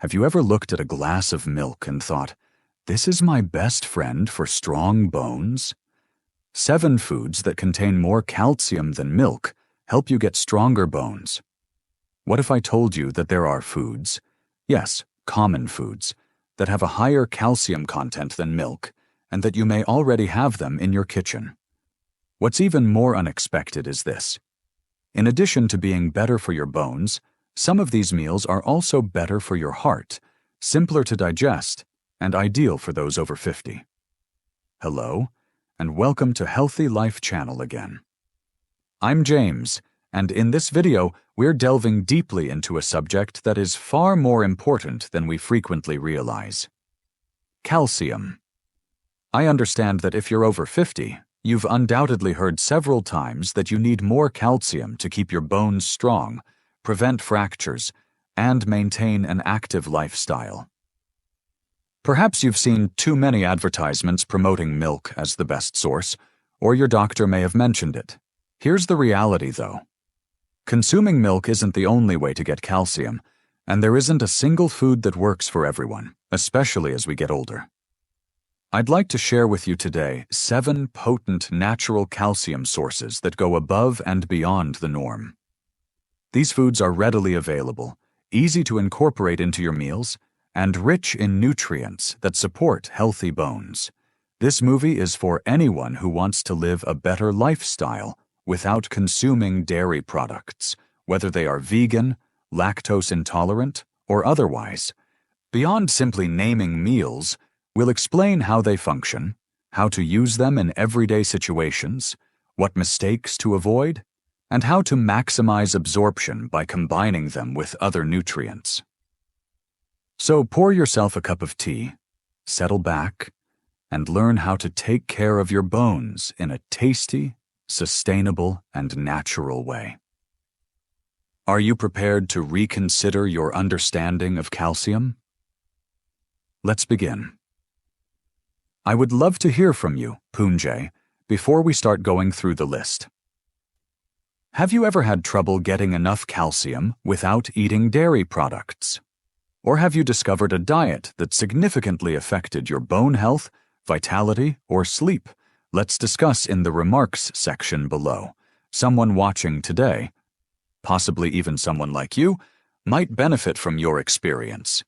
Have you ever looked at a glass of milk and thought, "This is my best friend for strong bones"? 7 foods that contain more calcium than milk help you get stronger bones. What if I told you that there are foods, yes, common foods, that have a higher calcium content than milk, and that you may already have them in your kitchen? What's even more unexpected is this. In addition to being better for your bones, some of these meals are also better for your heart, simpler to digest, and ideal for those over 50. Hello, and welcome to Healthy Life Channel again. I'm James, and in this video, we're delving deeply into a subject that is far more important than we frequently realize. Calcium. I understand that if you're over 50, you've undoubtedly heard several times that you need more calcium to keep your bones strong, prevent fractures, and maintain an active lifestyle. Perhaps you've seen too many advertisements promoting milk as the best source, or your doctor may have mentioned it. Here's the reality, though. Consuming milk isn't the only way to get calcium, and there isn't a single food that works for everyone, especially as we get older. I'd like to share with you today 7 potent natural calcium sources that go above and beyond the norm. These foods are readily available, easy to incorporate into your meals, and rich in nutrients that support healthy bones. This movie is for anyone who wants to live a better lifestyle without consuming dairy products, whether they are vegan, lactose intolerant, or otherwise. Beyond simply naming meals, we'll explain how they function, how to use them in everyday situations, what mistakes to avoid, and how to maximize absorption by combining them with other nutrients. So pour yourself a cup of tea, settle back, and learn how to take care of your bones in a tasty, sustainable, and natural way. Are you prepared to reconsider your understanding of calcium? Let's begin. I would love to hear from you, Poonjay, before we start going through the list. Have you ever had trouble getting enough calcium without eating dairy products? Or have you discovered a diet that significantly affected your bone health, vitality, or sleep? Let's discuss in the remarks section below. Someone watching today, possibly even someone like you, might benefit from your experience.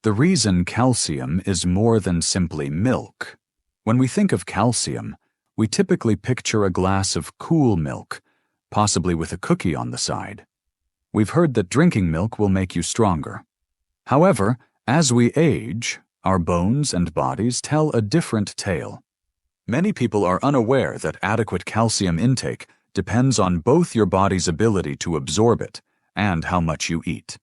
The reason calcium is more than simply milk. When we think of calcium, we typically picture a glass of cool milk, possibly with a cookie on the side. We've heard that drinking milk will make you stronger. However, as we age, our bones and bodies tell a different tale. Many people are unaware that adequate calcium intake depends on both your body's ability to absorb it and how much you eat.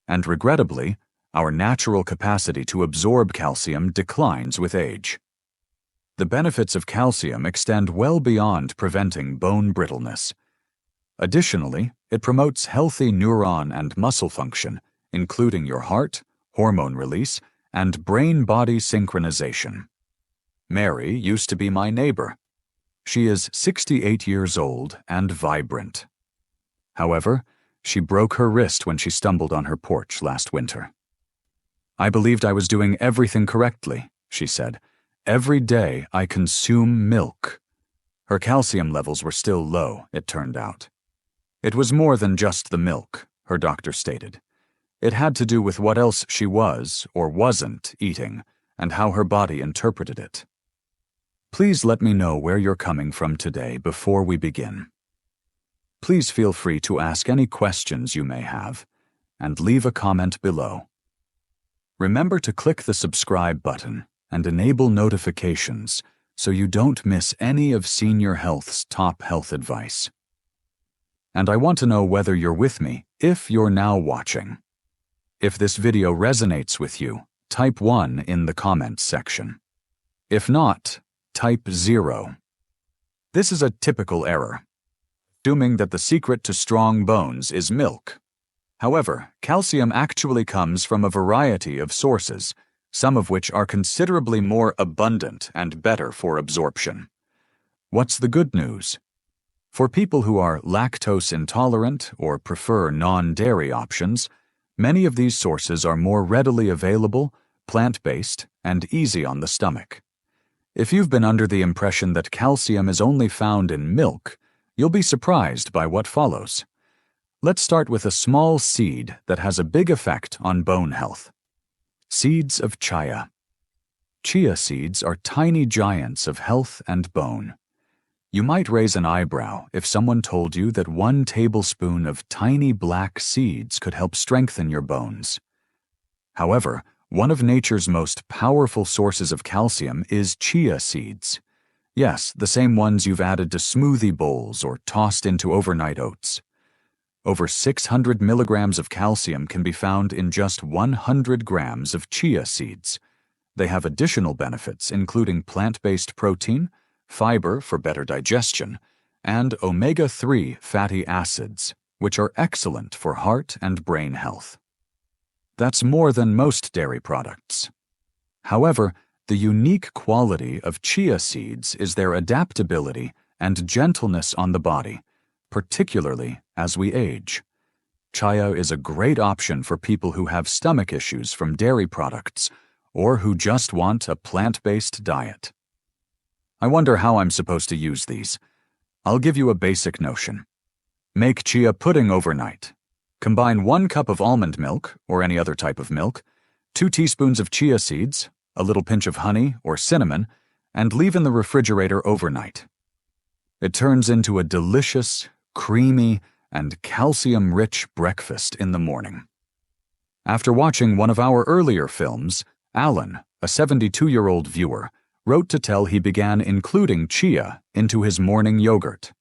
And regrettably, our natural capacity to absorb calcium declines with age. The benefits of calcium extend well beyond preventing bone brittleness. Additionally, it promotes healthy neuron and muscle function, including your heart, hormone release, and brain-body synchronization. Mary used to be my neighbor. She is 68 years old and vibrant. However, she broke her wrist when she stumbled on her porch last winter. "I believed I was doing everything correctly," she said. "Every day I consume milk." Her calcium levels were still low, it turned out. It was more than just the milk, her doctor stated. It had to do with what else she was or wasn't eating and how her body interpreted it. Please let me know where you're coming from today before we begin. Please feel free to ask any questions you may have and leave a comment below. Remember to click the subscribe button and enable notifications so you don't miss any of SeniorHealth's top health advice. And I want to know whether you're with me if you're now watching. If this video resonates with you, type 1 in the comments section. If not, type 0. This is a typical error, assuming that the secret to strong bones is milk. However, calcium actually comes from a variety of sources, some of which are considerably more abundant and better for absorption. What's the good news? For people who are lactose intolerant or prefer non-dairy options, Many of these sources are more readily available, plant-based, and easy on the stomach. If you've been under the impression that calcium is only found in milk, you'll be surprised by what follows. Let's start with a small seed that has a big effect on bone health. Seeds of chia. Chia seeds are tiny giants of health and bone. You might raise an eyebrow if someone told you that 1 tablespoon of tiny black seeds could help strengthen your bones. However, one of nature's most powerful sources of calcium is chia seeds. Yes, the same ones you've added to smoothie bowls or tossed into overnight oats. Over 600 milligrams of calcium can be found in just 100 grams of chia seeds. They have additional benefits including plant-based protein, fiber for better digestion, and omega-3 fatty acids, which are excellent for heart and brain health. That's more than most dairy products. However, the unique quality of chia seeds is their adaptability and gentleness on the body, particularly as we age. Chia is a great option for people who have stomach issues from dairy products or who just want a plant-based diet. I wonder how I'm supposed to use these. I'll give you a basic notion. Make chia pudding overnight. Combine 1 cup of almond milk, or any other type of milk, 2 teaspoons of chia seeds, a little pinch of honey or cinnamon, and leave in the refrigerator overnight. It turns into a delicious, creamy, and calcium-rich breakfast in the morning. After watching one of our earlier films, Alan, a 72-year-old viewer, wrote to tell he began including chia into his morning yogurt.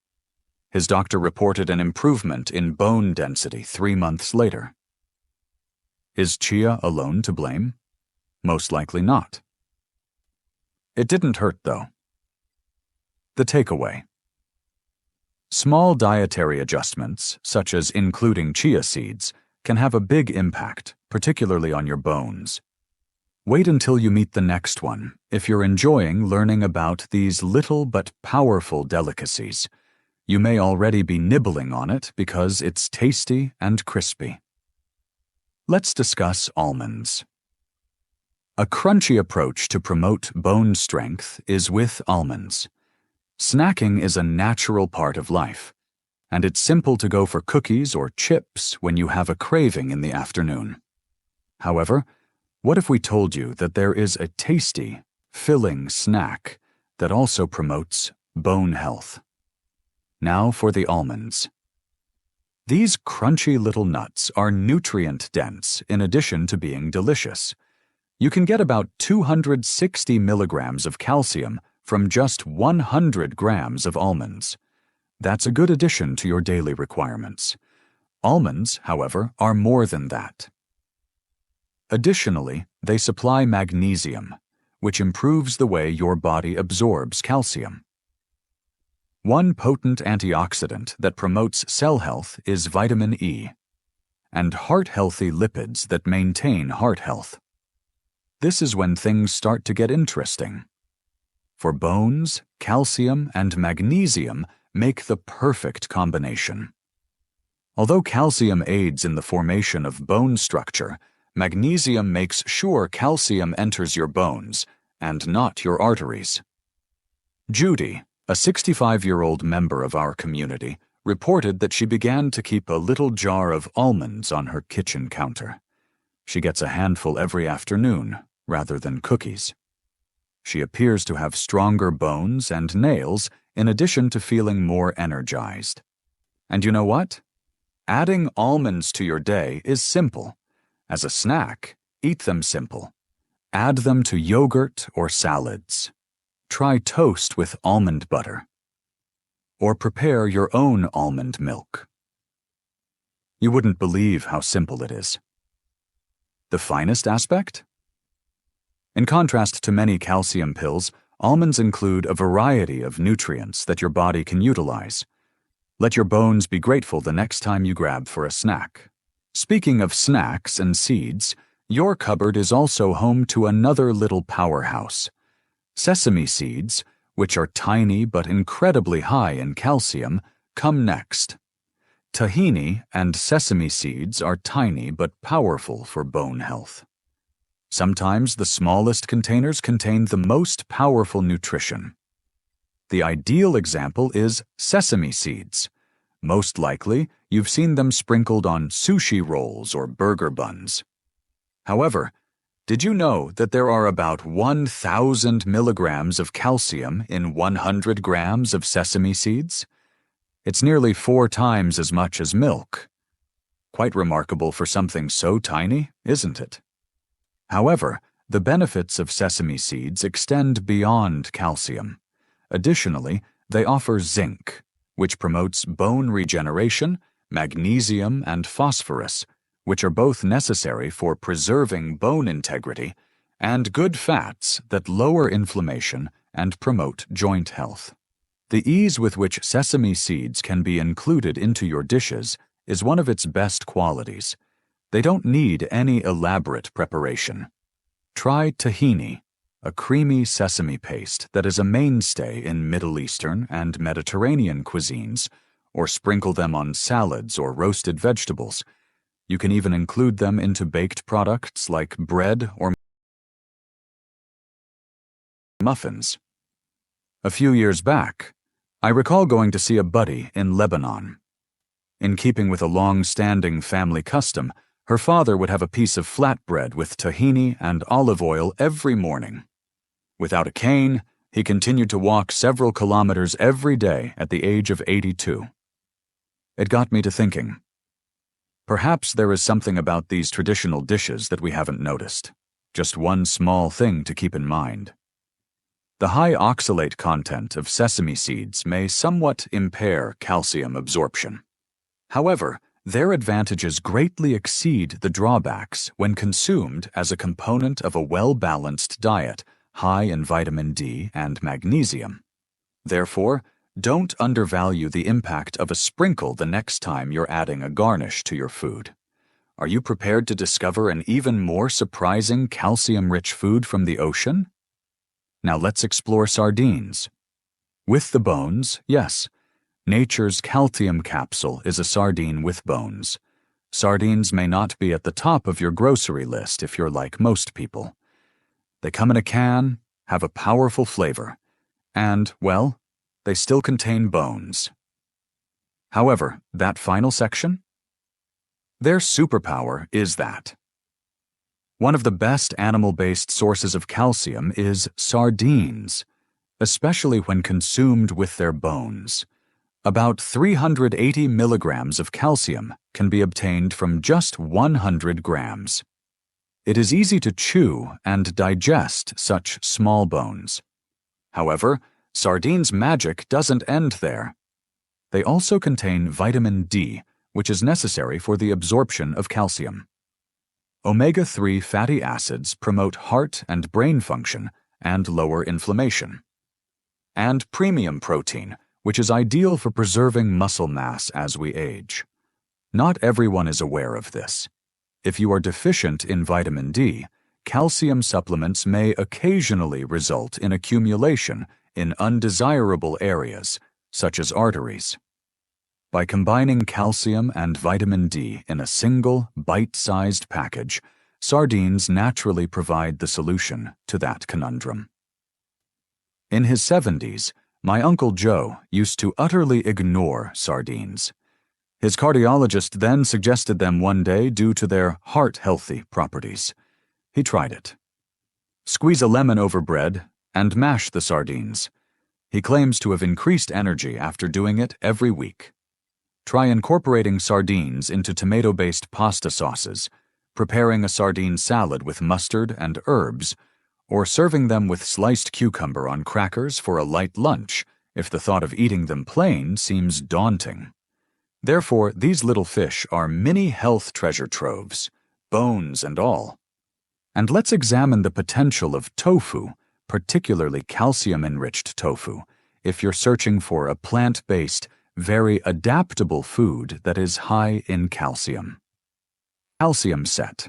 His doctor reported an improvement in bone density 3 months later. Is chia alone to blame? Most likely not. It didn't hurt, though. The takeaway. Small dietary adjustments, such as including chia seeds, can have a big impact, particularly on your bones. Wait until you meet the next one if you're enjoying learning about these little but powerful delicacies. You may already be nibbling on it because it's tasty and crispy. Let's discuss almonds. A crunchy approach to promote bone strength is with almonds. Snacking is a natural part of life, and it's simple to go for cookies or chips when you have a craving in the afternoon. However, what if we told you that there is a tasty, filling snack that also promotes bone health? Now for the almonds. These crunchy little nuts are nutrient-dense in addition to being delicious. You can get about 260 milligrams of calcium from just 100 grams of almonds. That's a good addition to your daily requirements. Almonds, however, are more than that. Additionally, they supply magnesium, which improves the way your body absorbs calcium. One potent antioxidant that promotes cell health is vitamin E, and heart-healthy lipids that maintain heart health. This is when things start to get interesting. For bones, calcium and magnesium make the perfect combination. Although calcium aids in the formation of bone structure, magnesium makes sure calcium enters your bones and not your arteries. Judy, a 65-year-old member of our community, reported that she began to keep a little jar of almonds on her kitchen counter. She gets a handful every afternoon, rather than cookies. She appears to have stronger bones and nails in addition to feeling more energized. And you know what? Adding almonds to your day is simple. As a snack, eat them simple. Add them to yogurt or salads. Try toast with almond butter. Or prepare your own almond milk. You wouldn't believe how simple it is. The finest aspect? In contrast to many calcium pills, almonds include a variety of nutrients that your body can utilize. Let your bones be grateful the next time you grab for a snack. Speaking of snacks and seeds, your cupboard is also home to another little powerhouse. Sesame seeds, which are tiny but incredibly high in calcium, come next. Tahini and sesame seeds are tiny but powerful for bone health. Sometimes the smallest containers contain the most powerful nutrition. The ideal example is sesame seeds. Most likely, you've seen them sprinkled on sushi rolls or burger buns. However, did you know that there are about 1,000 milligrams of calcium in 100 grams of sesame seeds? It's nearly 4 times as much as milk. Quite remarkable for something so tiny, isn't it? However, the benefits of sesame seeds extend beyond calcium. Additionally, they offer zinc, which promotes bone regeneration, magnesium, and phosphorus, which are both necessary for preserving bone integrity, and good fats that lower inflammation and promote joint health. The ease with which sesame seeds can be included into your dishes is one of its best qualities. They don't need any elaborate preparation. Try tahini, a creamy sesame paste that is a mainstay in Middle Eastern and Mediterranean cuisines, or sprinkle them on salads or roasted vegetables. You can even include them into baked products like bread or muffins. A few years back, I recall going to see a buddy in Lebanon. In keeping with a long-standing family custom, her father would have a piece of flatbread with tahini and olive oil every morning. Without a cane, he continued to walk several kilometers every day at the age of 82. It got me to thinking. Perhaps there is something about these traditional dishes that we haven't noticed. Just one small thing to keep in mind. The high oxalate content of sesame seeds may somewhat impair calcium absorption. However, their advantages greatly exceed the drawbacks when consumed as a component of a well-balanced diet high in vitamin D and magnesium. Therefore, don't undervalue the impact of a sprinkle the next time you're adding a garnish to your food. Are you prepared to discover an even more surprising calcium-rich food from the ocean? Now let's explore sardines. With the bones, yes. Nature's calcium capsule is a sardine with bones. Sardines may not be at the top of your grocery list if you're like most people. They come in a can, have a powerful flavor, and, well, they still contain bones. However, that final section? Their superpower is that. One of the best animal-based sources of calcium is sardines, especially when consumed with their bones. About 380 milligrams of calcium can be obtained from just 100 grams. It is easy to chew and digest such small bones. However, sardines' magic doesn't end there. They also contain vitamin D, which is necessary for the absorption of calcium. Omega-3 fatty acids promote heart and brain function and lower inflammation. And premium protein, which is ideal for preserving muscle mass as we age. Not everyone is aware of this. If you are deficient in vitamin D, calcium supplements may occasionally result in accumulation in undesirable areas, such as arteries. By combining calcium and vitamin D in a single, bite-sized package, sardines naturally provide the solution to that conundrum. In his 70s, my Uncle Joe used to utterly ignore sardines. His cardiologist then suggested them one day due to their heart-healthy properties. He tried it. Squeeze a lemon over bread and mash the sardines. He claims to have increased energy after doing it every week. Try incorporating sardines into tomato-based pasta sauces, preparing a sardine salad with mustard and herbs, or serving them with sliced cucumber on crackers for a light lunch if the thought of eating them plain seems daunting. Therefore, these little fish are mini health treasure troves, bones and all. And let's examine the potential of tofu, particularly calcium-enriched tofu, if you're searching for a plant-based, very adaptable food that is high in calcium. Calcium set.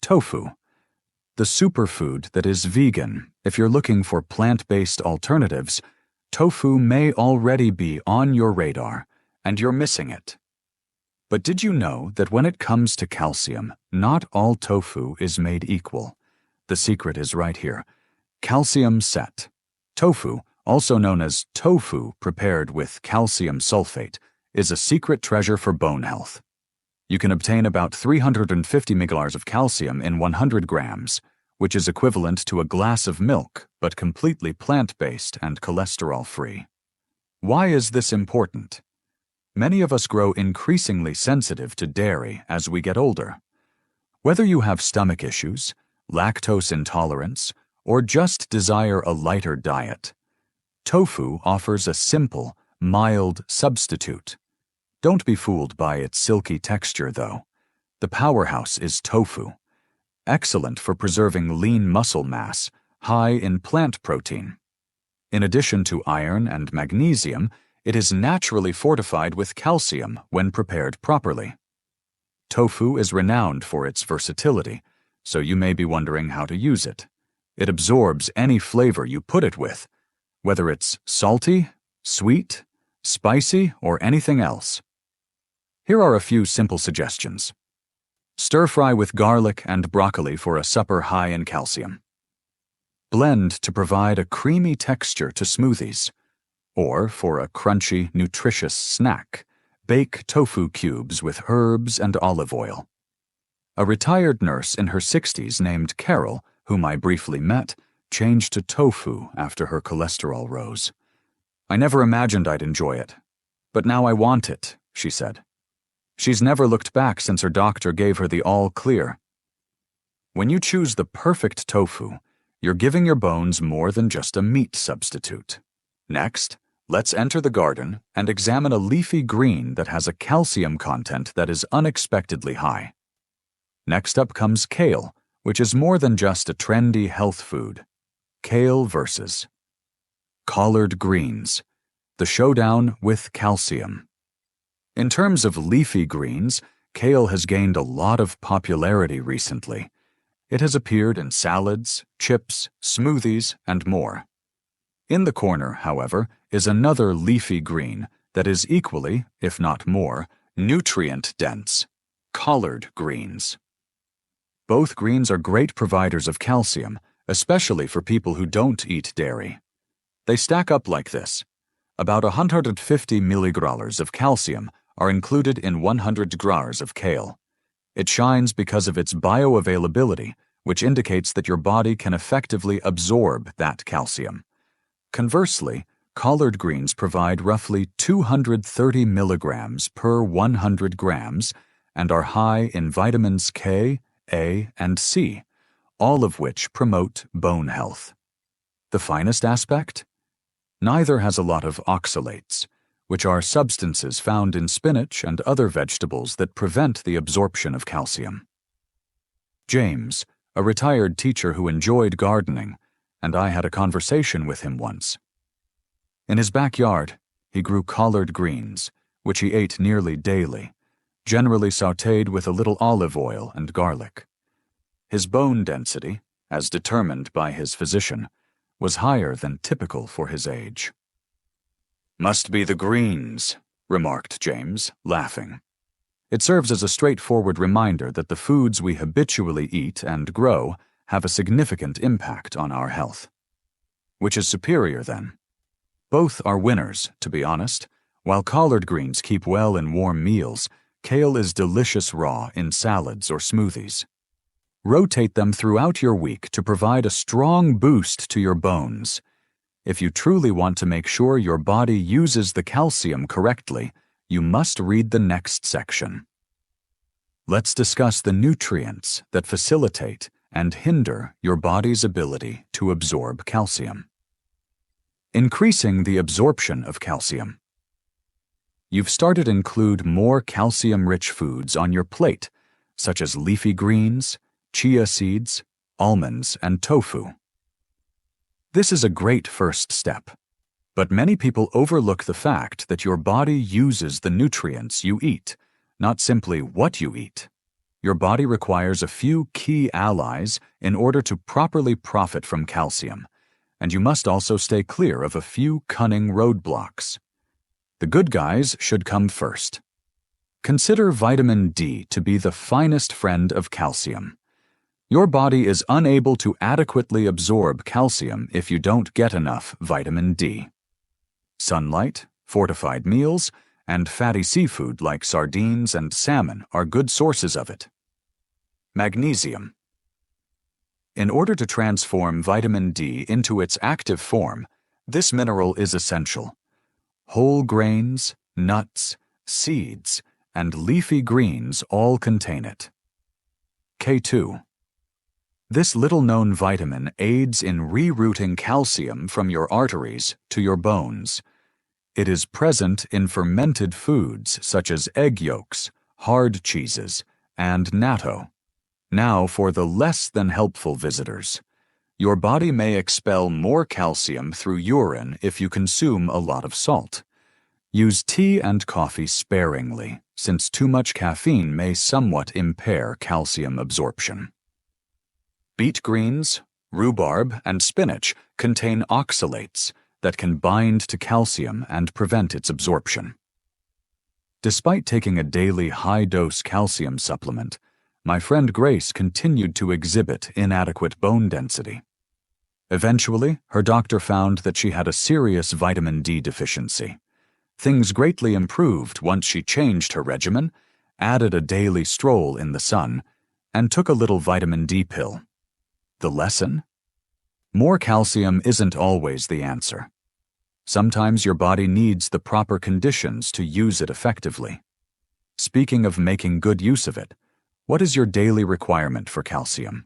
Tofu. The superfood that is vegan. If you're looking for plant-based alternatives, tofu may already be on your radar, and you're missing it. But did you know that when it comes to calcium, not all tofu is made equal? The secret is right here. Calcium set. Tofu, also known as tofu prepared with calcium sulfate, is a secret treasure for bone health. You can obtain about 350 mg of calcium in 100 grams, which is equivalent to a glass of milk, but completely plant-based and cholesterol-free. Why is this important? Many of us grow increasingly sensitive to dairy as we get older. Whether you have stomach issues, lactose intolerance, or just desire a lighter diet, tofu offers a simple, mild substitute. Don't be fooled by its silky texture, though. The powerhouse is tofu. Excellent for preserving lean muscle mass, high in plant protein. In addition to iron and magnesium, it is naturally fortified with calcium when prepared properly. Tofu is renowned for its versatility, so you may be wondering how to use it. It absorbs any flavor you put it with, whether it's salty, sweet, spicy, or anything else. Here are a few simple suggestions. Stir-fry with garlic and broccoli for a supper high in calcium. Blend to provide a creamy texture to smoothies. Or, for a crunchy, nutritious snack, bake tofu cubes with herbs and olive oil. A retired nurse in her 60s named Carol, whom I briefly met, changed to tofu after her cholesterol rose. "I never imagined I'd enjoy it, but now I want it," she said. She's never looked back since her doctor gave her the all-clear. When you choose the perfect tofu, you're giving your bones more than just a meat substitute. Next, let's enter the garden and examine a leafy green that has a calcium content that is unexpectedly high. Next up comes kale, which is more than just a trendy health food. Kale versus collard greens, the showdown with calcium. In terms of leafy greens, kale has gained a lot of popularity recently. It has appeared in salads, chips, smoothies, and more. In the corner, however, is another leafy green that is equally, if not more, nutrient-dense: collard greens. Both greens are great providers of calcium, especially for people who don't eat dairy. They stack up like this. About 150 milligrams of calcium are included in 100 grams of kale. It shines because of its bioavailability, which indicates that your body can effectively absorb that calcium. Conversely, collard greens provide roughly 230 milligrams per 100 grams and are high in vitamins K, A, and C, all of which promote bone health. The finest aspect? Neither has a lot of oxalates, which are substances found in spinach and other vegetables that prevent the absorption of calcium. James, a retired teacher who enjoyed gardening, and I had a conversation with him once. In his backyard, he grew collard greens, which he ate nearly daily, generally sautéed with a little olive oil and garlic. His bone density, as determined by his physician, was higher than typical for his age. "Must be the greens," remarked James, laughing. It serves as a straightforward reminder that the foods we habitually eat and grow have a significant impact on our health. Which is superior, then? Both are winners, to be honest. While collard greens keep well in warm meals, kale is delicious raw in salads or smoothies. Rotate them throughout your week to provide a strong boost to your bones. If you truly want to make sure your body uses the calcium correctly, you must read the next section. Let's discuss the nutrients that facilitate and hinder your body's ability to absorb calcium. Increasing the absorption of calcium. You've started to include more calcium-rich foods on your plate, such as leafy greens, chia seeds, almonds, and tofu. This is a great first step, but many people overlook the fact that your body uses the nutrients you eat, not simply what you eat. Your body requires a few key allies in order to properly profit from calcium, and you must also stay clear of a few cunning roadblocks. The good guys should come first. Consider vitamin D to be the finest friend of calcium. Your body is unable to adequately absorb calcium if you don't get enough vitamin D. Sunlight, fortified meals, and fatty seafood like sardines and salmon are good sources of it. Magnesium. In order to transform vitamin D into its active form, this mineral is essential. Whole grains, nuts, seeds, and leafy greens all contain it. K2. This little-known vitamin aids in rerouting calcium from your arteries to your bones. It is present in fermented foods such as egg yolks, hard cheeses, and natto. Now for the less than helpful visitors. Your body may expel more calcium through urine if you consume a lot of salt. Use tea and coffee sparingly, since too much caffeine may somewhat impair calcium absorption. Beet greens, rhubarb, and spinach contain oxalates that can bind to calcium and prevent its absorption. Despite taking a daily high-dose calcium supplement, my friend Grace continued to exhibit inadequate bone density. Eventually, her doctor found that she had a serious vitamin D deficiency. Things greatly improved once she changed her regimen, added a daily stroll in the sun, and took a little vitamin D pill. The lesson? More calcium isn't always the answer. Sometimes your body needs the proper conditions to use it effectively. Speaking of making good use of it, what is your daily requirement for calcium?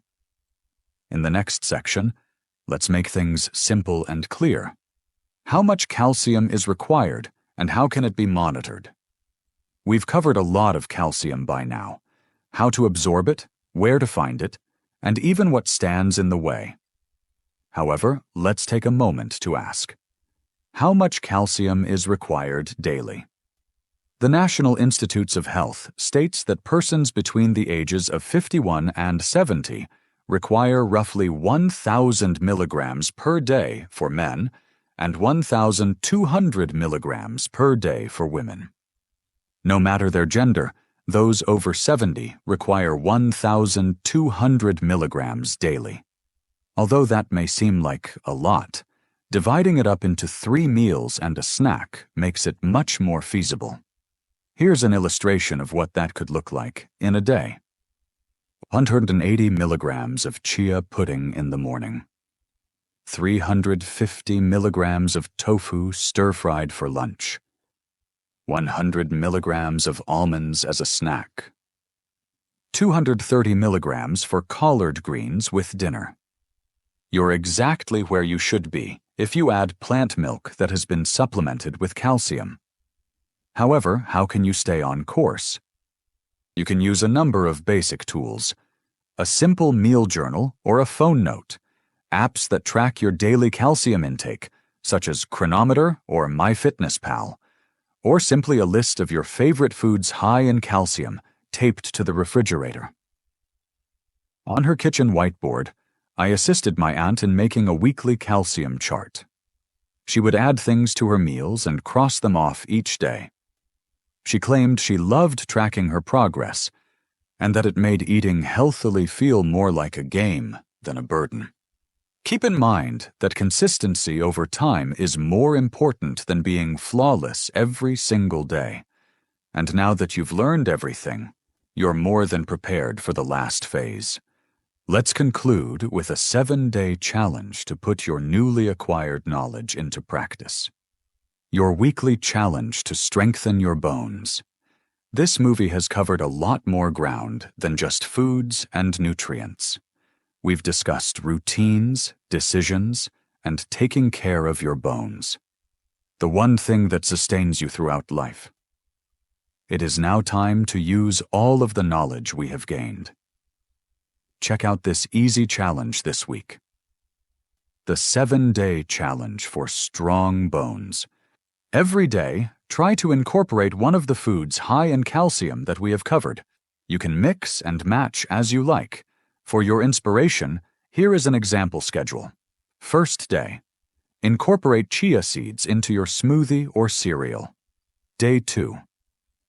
In the next section, let's make things simple and clear. How much calcium is required, and how can it be monitored? We've covered a lot of calcium by now. How to absorb it, where to find it, and even what stands in the way. However, let's take a moment to ask, how much calcium is required daily? The National Institutes of Health states that persons between the ages of 51 and 70 require roughly 1,000 milligrams per day for men and 1,200 milligrams per day for women. No matter their gender, those over 70 require 1,200 milligrams daily. Although that may seem like a lot, dividing it up into 3 meals and a snack makes it much more feasible. Here's an illustration of what that could look like in a day. 180 milligrams of chia pudding in the morning. 350 milligrams of tofu stir-fried for lunch. 100 milligrams of almonds as a snack. 230 milligrams for collard greens with dinner. You're exactly where you should be if you add plant milk that has been supplemented with calcium. However, how can you stay on course? You can use a number of basic tools. A simple meal journal or a phone note. Apps that track your daily calcium intake, such as Chronometer or MyFitnessPal. Or simply a list of your favorite foods high in calcium taped to the refrigerator. On her kitchen whiteboard, I assisted my aunt in making a weekly calcium chart. She would add things to her meals and cross them off each day. She claimed she loved tracking her progress, and that it made eating healthily feel more like a game than a burden. Keep in mind that consistency over time is more important than being flawless every single day. And now that you've learned everything, you're more than prepared for the last phase. Let's conclude with a 7-day challenge to put your newly acquired knowledge into practice. Your weekly challenge to strengthen your bones. This movie has covered a lot more ground than just foods and nutrients. We've discussed routines, decisions, and taking care of your bones. The one thing that sustains you throughout life. It is now time to use all of the knowledge we have gained. Check out this easy challenge this week. The 7-day challenge for strong bones. Every day, try to incorporate one of the foods high in calcium that we have covered. You can mix and match as you like. For your inspiration, here is an example schedule. First day. Incorporate chia seeds into your smoothie or cereal. Day 2.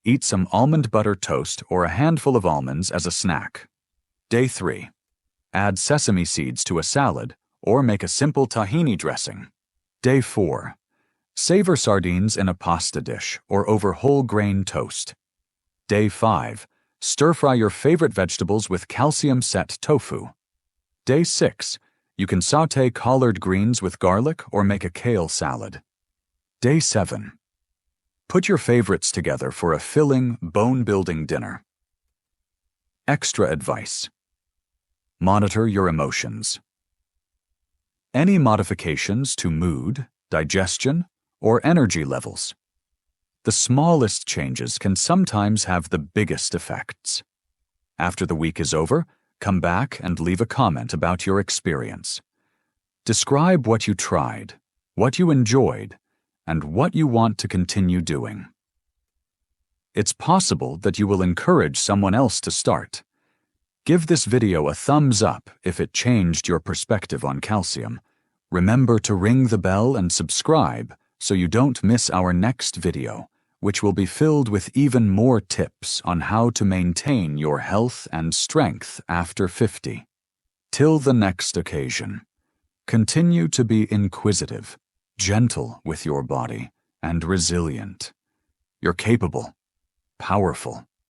Eat some almond butter toast or a handful of almonds as a snack. Day 3. Add sesame seeds to a salad or make a simple tahini dressing. Day 4. Savor sardines in a pasta dish or over whole grain toast. Day 5. Stir-fry your favorite vegetables with calcium-set tofu. Day 6. You can sauté collard greens with garlic or make a kale salad. Day 7. Put your favorites together for a filling, bone-building dinner. Extra advice. Monitor your emotions. Any modifications to mood, digestion, or energy levels. The smallest changes can sometimes have the biggest effects. After the week is over, come back and leave a comment about your experience. Describe what you tried, what you enjoyed, and what you want to continue doing. It's possible that you will encourage someone else to start. Give this video a thumbs up if it changed your perspective on calcium. Remember to ring the bell and subscribe so you don't miss our next video, which will be filled with even more tips on how to maintain your health and strength after 50. Till the next occasion, continue to be inquisitive, gentle with your body, and resilient. You're capable, powerful,